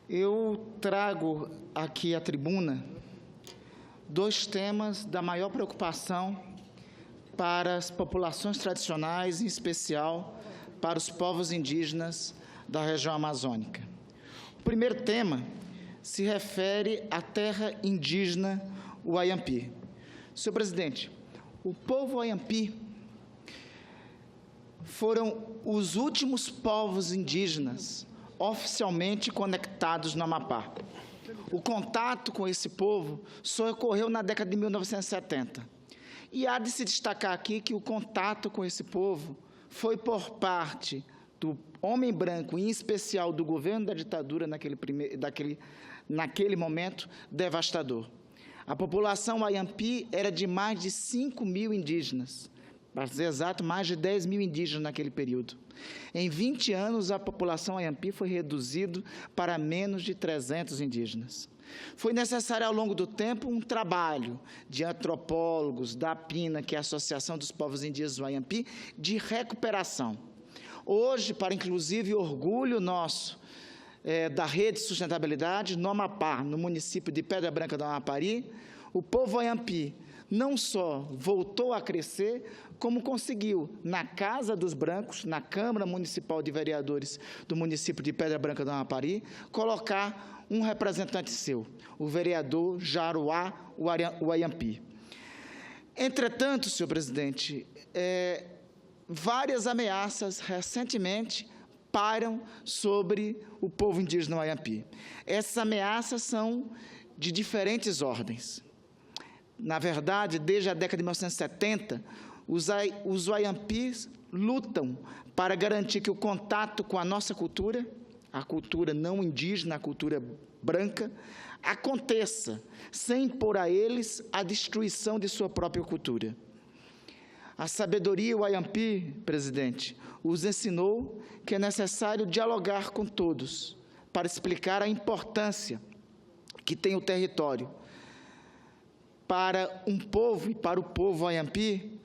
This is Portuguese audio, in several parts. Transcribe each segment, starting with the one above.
Eu trago aqui à tribuna dois temas da maior preocupação para as populações tradicionais, em especial para os povos indígenas da região amazônica. O primeiro tema se refere à terra indígena Wayampi. Senhor presidente, o povo Wayampi foram os últimos povos indígenas oficialmente conectados no Amapá. O contato com esse povo só ocorreu na década de 1970. E há de se destacar aqui que o contato com esse povo foi por parte do homem branco, em especial do governo da ditadura naquele momento, devastador. A população Wayampi era de mais de 5 mil indígenas, para ser exato, mais de 10 mil indígenas naquele período. Em 20 anos, a população Wayampi foi reduzida para menos de 300 indígenas. Foi necessário, ao longo do tempo, um trabalho de antropólogos, da APINA, que é a Associação dos Povos Indígenas Wayampi, de recuperação. Hoje, para inclusive orgulho nosso, da Rede de Sustentabilidade, no Amapá, no município de Pedra Branca do Amapari, o povo Wayampi não só voltou a crescer, como conseguiu, na Casa dos Brancos, na Câmara Municipal de Vereadores do município de Pedra Branca do Amapari, colocar um representante seu, o vereador Jaruá Wayampi. Entretanto, senhor presidente, várias ameaças recentemente pairam sobre o povo indígena Wayampi. Essas ameaças são de diferentes ordens. Na verdade, desde a década de 1970, os Wayampis lutam para garantir que o contato com a nossa cultura, a cultura não indígena, a cultura branca, aconteça, sem impor a eles a destruição de sua própria cultura. A sabedoria Wayampi, presidente, os ensinou que é necessário dialogar com todos para explicar a importância que tem o território. Para um povo e para o povo Wayampi,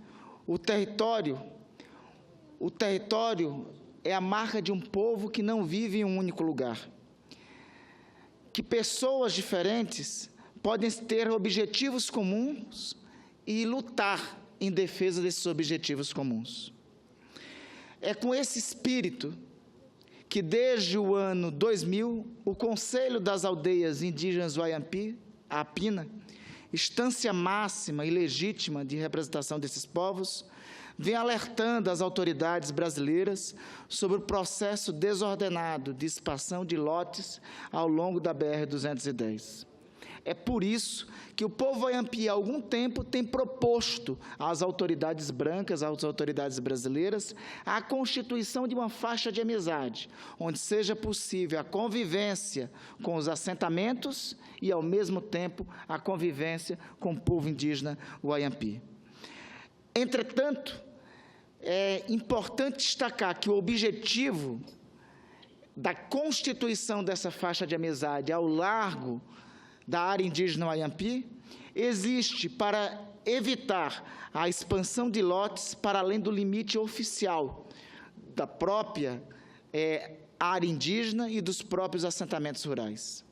o território é a marca de um povo que não vive em um único lugar. Que pessoas diferentes podem ter objetivos comuns e lutar em defesa desses objetivos comuns. É com esse espírito que, desde o ano 2000, o Conselho das Aldeias Indígenas Wayampi, a APINA, instância máxima e legítima de representação desses povos, vem alertando as autoridades brasileiras sobre o processo desordenado de expansão de lotes ao longo da BR-210. É por isso que o povo Wayampi, há algum tempo, tem proposto às autoridades brancas, às autoridades brasileiras, a constituição de uma faixa de amizade, onde seja possível a convivência com os assentamentos e, ao mesmo tempo, a convivência com o povo indígena Wayampi. Entretanto, é importante destacar que o objetivo da constituição dessa faixa de amizade ao largo da área indígena Wayampi existe para evitar a expansão de lotes para além do limite oficial da própria área indígena e dos próprios assentamentos rurais.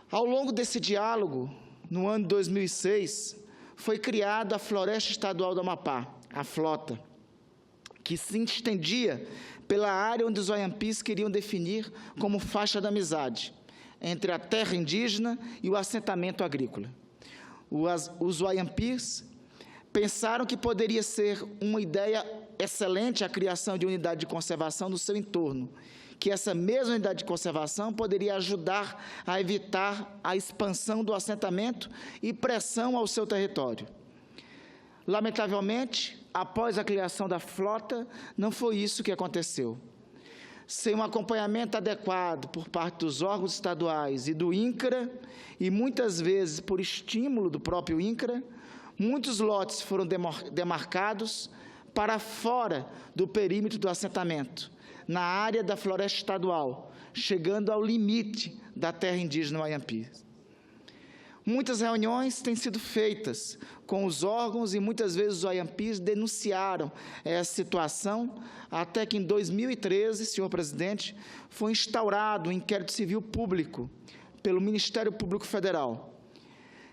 Ao longo desse diálogo, no ano 2006, foi criada a Floresta Estadual do Amapá, a FLOTA, que se estendia pela área onde os Wayampis queriam definir como faixa da amizade, entre a terra indígena e o assentamento agrícola. Os Wayampis pensaram que poderia ser uma ideia excelente a criação de unidade de conservação no seu entorno, que essa mesma unidade de conservação poderia ajudar a evitar a expansão do assentamento e pressão ao seu território. Lamentavelmente, após a criação da FLOTA, não foi isso que aconteceu. Sem um acompanhamento adequado por parte dos órgãos estaduais e do INCRA, e muitas vezes por estímulo do próprio INCRA, muitos lotes foram demarcados para fora do perímetro do assentamento, na área da floresta estadual, chegando ao limite da terra indígena Wayampi. Muitas reuniões têm sido feitas com os órgãos e muitas vezes os OIAMPs denunciaram essa situação, até que em 2013, senhor presidente, foi instaurado um inquérito civil público pelo Ministério Público Federal,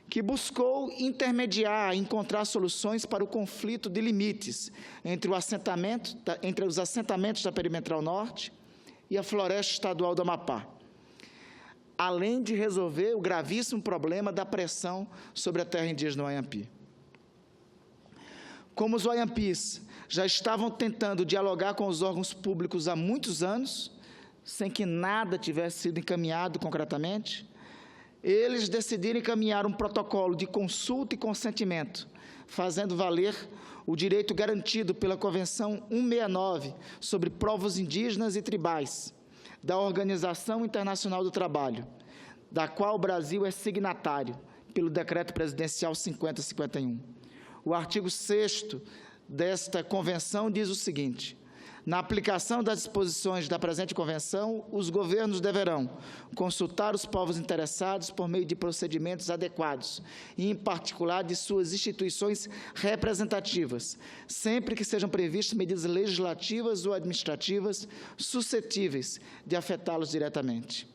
que buscou intermediar, encontrar soluções para o conflito de limites entre os assentamentos da Perimetral Norte e a Floresta Estadual do Amapá, além de resolver o gravíssimo problema da pressão sobre a terra indígena OIAMP. Como os OIAMPs já estavam tentando dialogar com os órgãos públicos há muitos anos, sem que nada tivesse sido encaminhado concretamente, eles decidiram encaminhar um protocolo de consulta e consentimento, fazendo valer o direito garantido pela Convenção 169 sobre povos indígenas e tribais, da Organização Internacional do Trabalho, da qual o Brasil é signatário, pelo Decreto Presidencial 5051. O artigo 6º desta Convenção diz o seguinte: na aplicação das disposições da presente Convenção, os governos deverão consultar os povos interessados por meio de procedimentos adequados, e, em particular, de suas instituições representativas, sempre que sejam previstas medidas legislativas ou administrativas suscetíveis de afetá-los diretamente.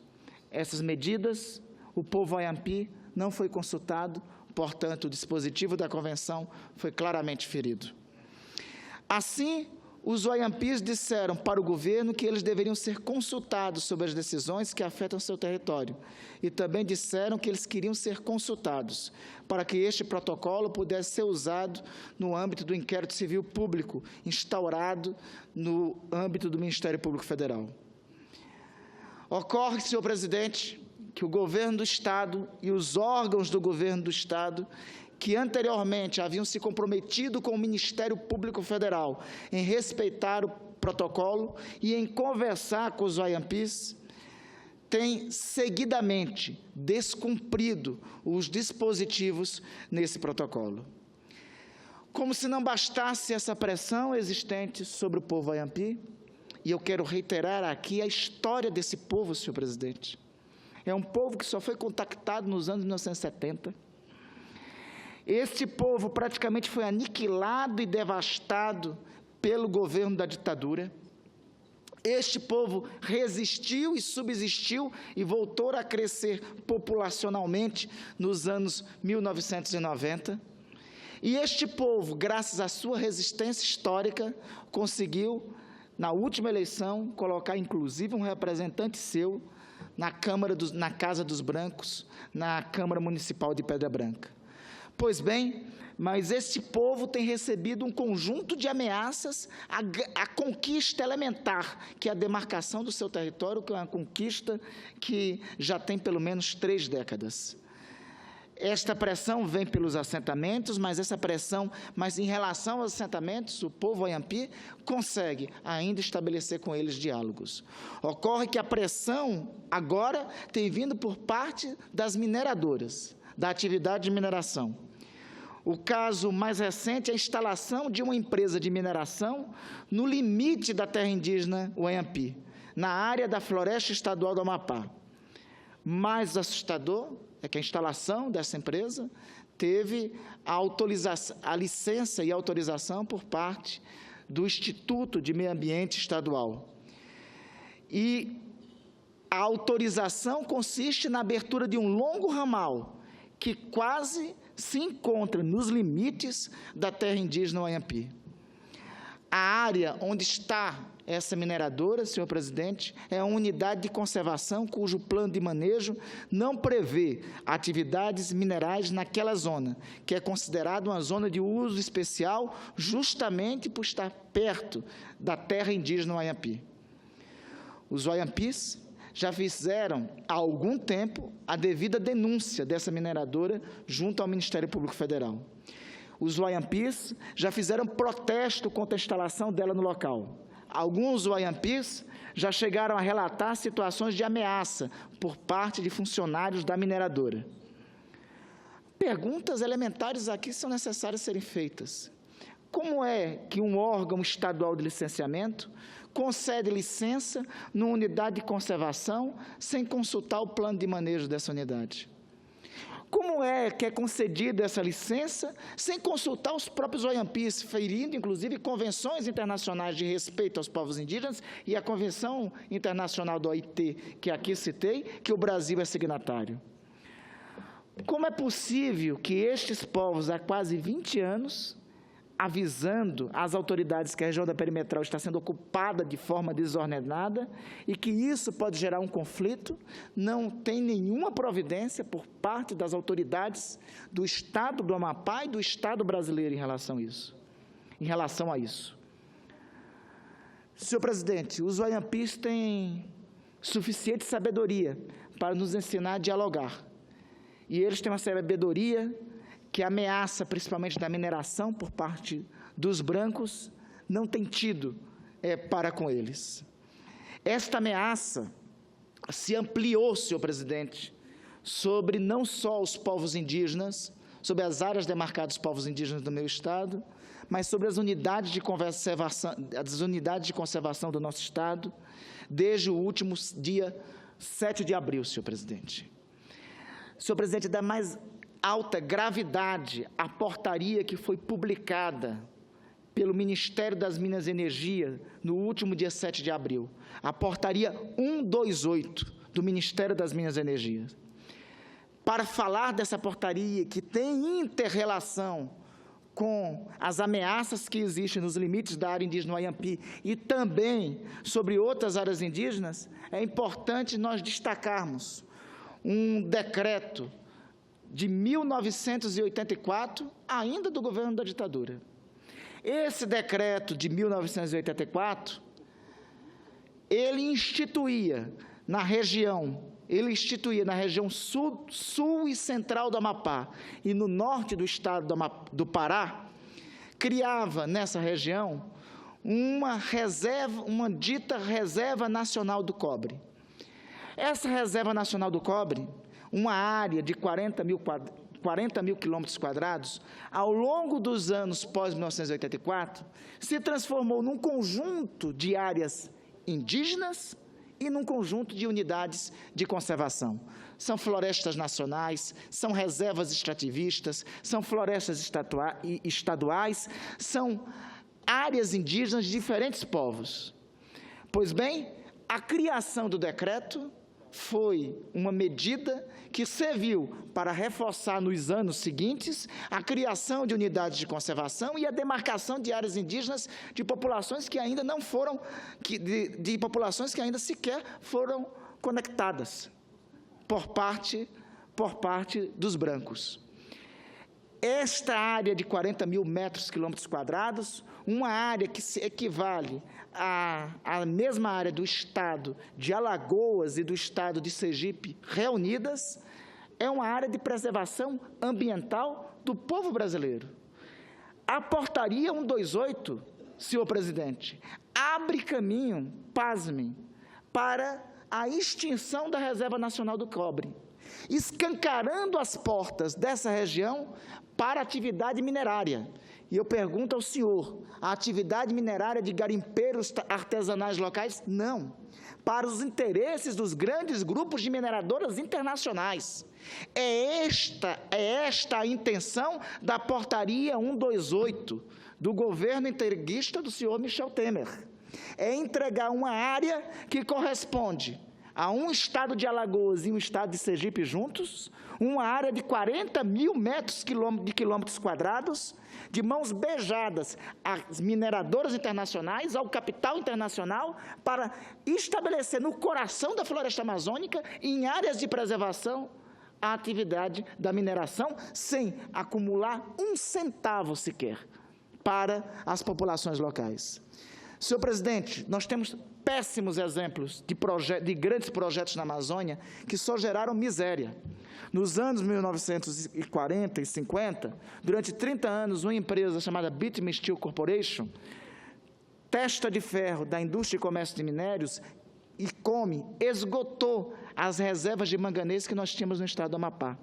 Essas medidas, o povo OIAMP não foi consultado, portanto, o dispositivo da Convenção foi claramente ferido. Assim, os OIAMPs disseram para o governo que eles deveriam ser consultados sobre as decisões que afetam seu território, e também disseram que eles queriam ser consultados para que este protocolo pudesse ser usado no âmbito do inquérito civil público instaurado no âmbito do Ministério Público Federal. Ocorre, senhor presidente, que o governo do Estado e os órgãos do governo do Estado, que anteriormente haviam se comprometido com o Ministério Público Federal em respeitar o protocolo e em conversar com os OIAMPs, têm seguidamente descumprido os dispositivos nesse protocolo. Como se não bastasse essa pressão existente sobre o povo OIAMP, e eu quero reiterar aqui a história desse povo, senhor presidente. É um povo que só foi contactado nos anos 1970. Este povo praticamente foi aniquilado e devastado pelo governo da ditadura. Este povo resistiu e subsistiu e voltou a crescer populacionalmente nos anos 1990. E este povo, graças à sua resistência histórica, conseguiu, na última eleição, colocar inclusive um representante seu na Casa dos Brancos, na Câmara Municipal de Pedra Branca. Pois bem, mas este povo tem recebido um conjunto de ameaças à conquista elementar, que é a demarcação do seu território, que é uma conquista que já tem pelo menos 3 décadas. Esta pressão vem pelos assentamentos, mas em relação aos assentamentos, o povo OIAMP consegue ainda estabelecer com eles diálogos. Ocorre que a pressão agora tem vindo por parte das mineradoras, da atividade de mineração. O caso mais recente é a instalação de uma empresa de mineração no limite da terra indígena OIAMP, na área da Floresta Estadual do Amapá. Mais assustador é que a instalação dessa empresa teve a licença e autorização por parte do Instituto de Meio Ambiente Estadual. E a autorização consiste na abertura de um longo ramal que quase se encontra nos limites da terra indígena OIAMP. A área onde está essa mineradora, senhor presidente, é uma unidade de conservação cujo plano de manejo não prevê atividades minerais naquela zona, que é considerada uma zona de uso especial justamente por estar perto da terra indígena OIAMP. Os OIAMPs já fizeram, há algum tempo, a devida denúncia dessa mineradora junto ao Ministério Público Federal. Os OIAMPs já fizeram protesto contra a instalação dela no local. Alguns OIAMPs já chegaram a relatar situações de ameaça por parte de funcionários da mineradora. Perguntas elementares aqui são necessárias serem feitas. Como é que um órgão estadual de licenciamento concede licença numa unidade de conservação sem consultar o plano de manejo dessa unidade? Como é que é concedida essa licença sem consultar os próprios Oiampis, ferindo, inclusive, convenções internacionais de respeito aos povos indígenas e a Convenção Internacional do OIT, que aqui citei, que o Brasil é signatário? Como é possível que estes povos, há quase 20 anos, avisando às autoridades que a região da perimetral está sendo ocupada de forma desordenada e que isso pode gerar um conflito, não tem nenhuma providência por parte das autoridades do Estado do Amapá e do Estado brasileiro em relação a isso? Senhor presidente, os Oiampis têm suficiente sabedoria para nos ensinar a dialogar. E eles têm uma sabedoria que a ameaça, principalmente da mineração por parte dos brancos, não tem tido para com eles. Esta ameaça se ampliou, senhor presidente, sobre não só os povos indígenas, sobre as áreas demarcadas dos povos indígenas do meu estado, mas sobre as unidades de conservação do nosso estado, desde o último dia 7 de abril, senhor presidente. Senhor presidente, da mais alta gravidade a portaria que foi publicada pelo Ministério das Minas e Energia no último dia 7 de abril, a portaria 128 do Ministério das Minas e Energia. Para falar dessa portaria que tem inter-relação com as ameaças que existem nos limites da área indígena Oiampi e também sobre outras áreas indígenas, é importante nós destacarmos um decreto de 1984, ainda do governo da ditadura. Esse decreto de 1984, ele instituía na região sul e central do Amapá e no norte do estado do Pará, criava nessa região uma dita Reserva Nacional do Cobre. Essa Reserva Nacional do Cobre, uma área de 40 mil quilômetros quadrados, ao longo dos anos pós-1984, se transformou num conjunto de áreas indígenas e num conjunto de unidades de conservação. São florestas nacionais, são reservas extrativistas, são florestas estaduais, são áreas indígenas de diferentes povos. Pois bem, a criação do decreto foi uma medida que serviu para reforçar nos anos seguintes a criação de unidades de conservação e a demarcação de áreas indígenas de populações que ainda não foram, de populações que ainda sequer foram conectadas por parte dos brancos. Esta área de 40 mil quilômetros quadrados, uma área que se equivale à mesma área do estado de Alagoas e do estado de Sergipe reunidas, é uma área de preservação ambiental do povo brasileiro. A portaria 128, senhor presidente, abre caminho, pasmem, para a extinção da Reserva Nacional do Cobre, escancarando as portas dessa região para a atividade minerária. E eu pergunto ao senhor, a atividade minerária de garimpeiros artesanais locais? Não. Para os interesses dos grandes grupos de mineradoras internacionais. É esta a intenção da portaria 128 do governo entreguista do senhor Michel Temer. É entregar uma área que corresponde a um estado de Alagoas e um estado de Sergipe juntos, uma área de 40 mil quilômetros quadrados, de mãos beijadas às mineradoras internacionais, ao capital internacional, para estabelecer no coração da floresta amazônica, em áreas de preservação, a atividade da mineração, sem acumular um centavo sequer para as populações locais. Senhor presidente, nós temos péssimos exemplos de grandes projetos na Amazônia que só geraram miséria. Nos anos 1940 e 50, durante 30 anos, uma empresa chamada Bitme Steel Corporation, testa de ferro da indústria e comércio de minérios, esgotou as reservas de manganês que nós tínhamos no estado do Amapá.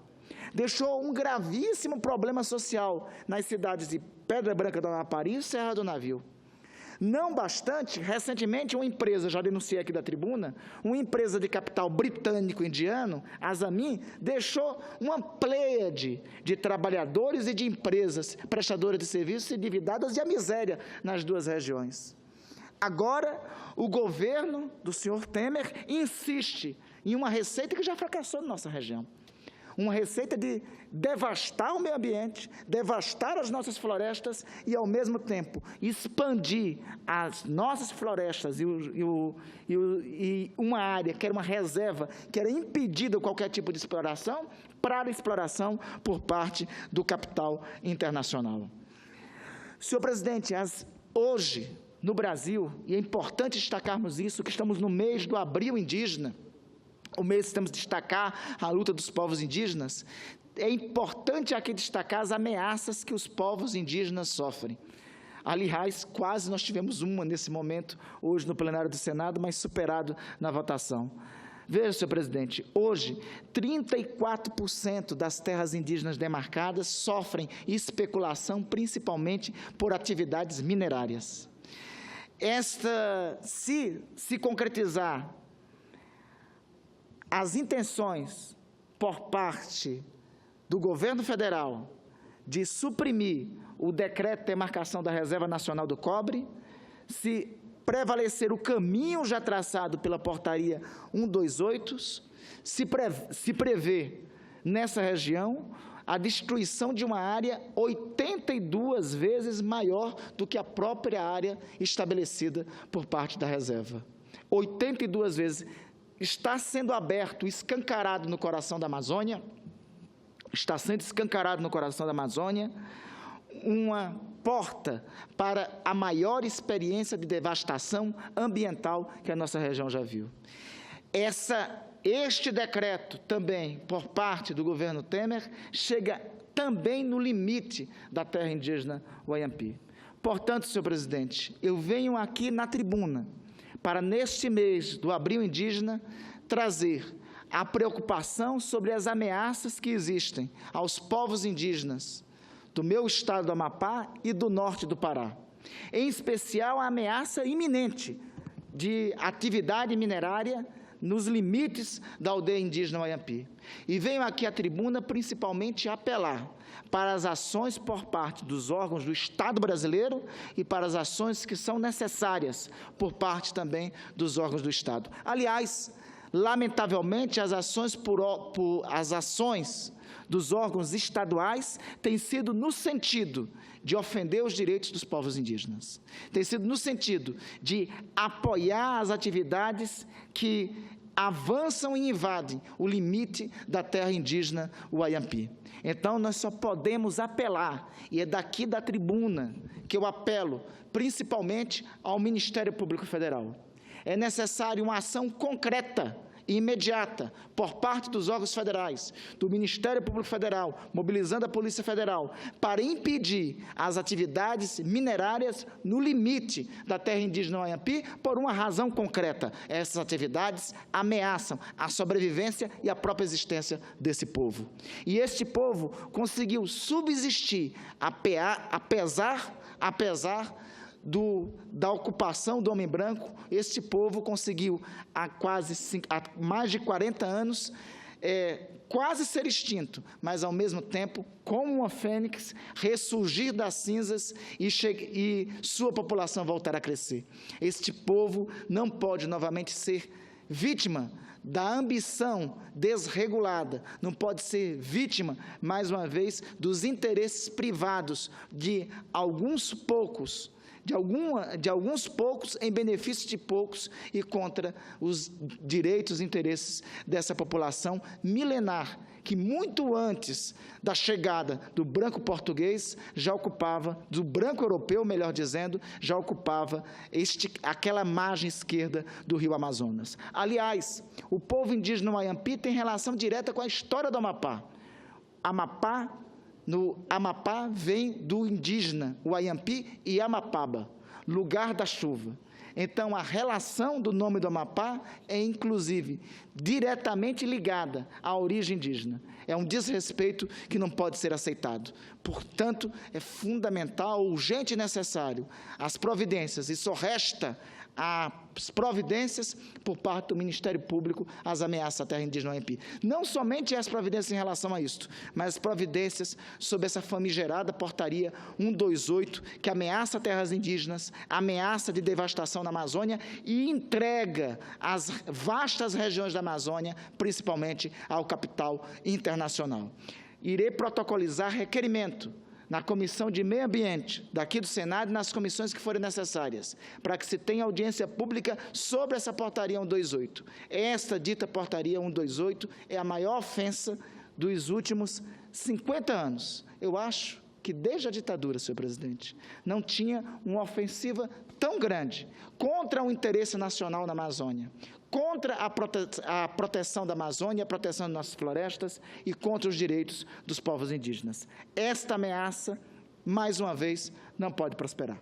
Deixou um gravíssimo problema social nas cidades de Pedra Branca do Amapari e Serra do Navio. Não bastante, recentemente uma empresa, já denunciei aqui da tribuna, uma empresa de capital britânico-indiano, a Zamin, deixou uma pleiade de trabalhadores e de empresas prestadoras de serviços endividadas e a miséria nas duas regiões. Agora, o governo do senhor Temer insiste em uma receita que já fracassou na nossa região. Uma receita de devastar o meio ambiente, devastar as nossas florestas e, ao mesmo tempo, expandir as nossas florestas e uma área que era uma reserva, que era impedida qualquer tipo de exploração, para a exploração por parte do capital internacional. Senhor presidente, hoje, no Brasil, e é importante destacarmos isso, que estamos no mês do Abril Indígena, o mês que temos de destacar a luta dos povos indígenas, é importante aqui destacar as ameaças que os povos indígenas sofrem. Aliás, quase nós tivemos uma nesse momento, hoje no plenário do Senado, mas superado na votação. Veja, senhor presidente, hoje, 34% das terras indígenas demarcadas sofrem especulação, principalmente por atividades minerárias. Se concretizar as intenções por parte do governo federal de suprimir o decreto de demarcação da Reserva Nacional do Cobre, se prevalecer o caminho já traçado pela portaria 128, se prevê nessa região a destruição de uma área 82 vezes maior do que a própria área estabelecida por parte da reserva. 82 vezes. Está sendo aberto, escancarado no coração da Amazônia, uma porta para a maior experiência de devastação ambiental que a nossa região já viu. Este decreto também, por parte do governo Temer, chega também no limite da terra indígena Wayampi. Portanto, senhor presidente, eu venho aqui na tribuna para, neste mês do Abril Indígena, trazer a preocupação sobre as ameaças que existem aos povos indígenas do meu estado do Amapá e do norte do Pará. Em especial, a ameaça iminente de atividade minerária nos limites da aldeia indígena Wayampi. E venho aqui à tribuna principalmente apelar para as ações por parte dos órgãos do Estado brasileiro e para as ações que são necessárias por parte também dos órgãos do Estado. Aliás, lamentavelmente, as ações dos órgãos estaduais têm sido no sentido de ofender os direitos dos povos indígenas. Tem sido no sentido de apoiar as atividades que avançam e invadem o limite da terra indígena Wayampi. Então, nós só podemos apelar, e é daqui da tribuna que eu apelo, principalmente ao Ministério Público Federal. É necessário uma ação concreta e imediata por parte dos órgãos federais, do Ministério Público Federal, mobilizando a Polícia Federal, para impedir as atividades minerárias no limite da terra indígena Wayampi, por uma razão concreta. Essas atividades ameaçam a sobrevivência e a própria existência desse povo. E este povo conseguiu subsistir, apesar da ocupação do homem branco. Este povo conseguiu, há mais de 40 anos, quase ser extinto, mas, ao mesmo tempo, como uma fênix, ressurgir das cinzas e sua população voltar a crescer. Este povo não pode novamente ser vítima da ambição desregulada, não pode ser vítima, mais uma vez, dos interesses privados de alguns poucos, em benefício de poucos e contra os direitos e interesses dessa população milenar, que muito antes da chegada do branco português já ocupava, do branco europeu, melhor dizendo, já ocupava aquela margem esquerda do rio Amazonas. Aliás, o povo indígena Wayampi tem relação direta com a história do Amapá. No Amapá vem do indígena Wayampi e Amapaba, lugar da chuva. Então, a relação do nome do Amapá é, inclusive, diretamente ligada à origem indígena. É um desrespeito que não pode ser aceitado. Portanto, é fundamental, urgente e necessário as providências, e só resta as providências por parte do Ministério Público às ameaças à terra indígena OMP. Não somente as providências em relação a isto, mas as providências sobre essa famigerada portaria 128, que ameaça terras indígenas, ameaça de devastação na Amazônia e entrega as vastas regiões da Amazônia, principalmente ao capital internacional. Irei protocolizar requerimento na Comissão de Meio Ambiente, daqui do Senado, e nas comissões que forem necessárias, para que se tenha audiência pública sobre essa portaria 128. Esta dita portaria 128 é a maior ofensa dos últimos 50 anos. Eu acho que desde a ditadura, senhor presidente, não tinha uma ofensiva tão grande contra o interesse nacional na Amazônia, contra a proteção da Amazônia, a proteção das nossas florestas e contra os direitos dos povos indígenas. Esta ameaça, mais uma vez, não pode prosperar.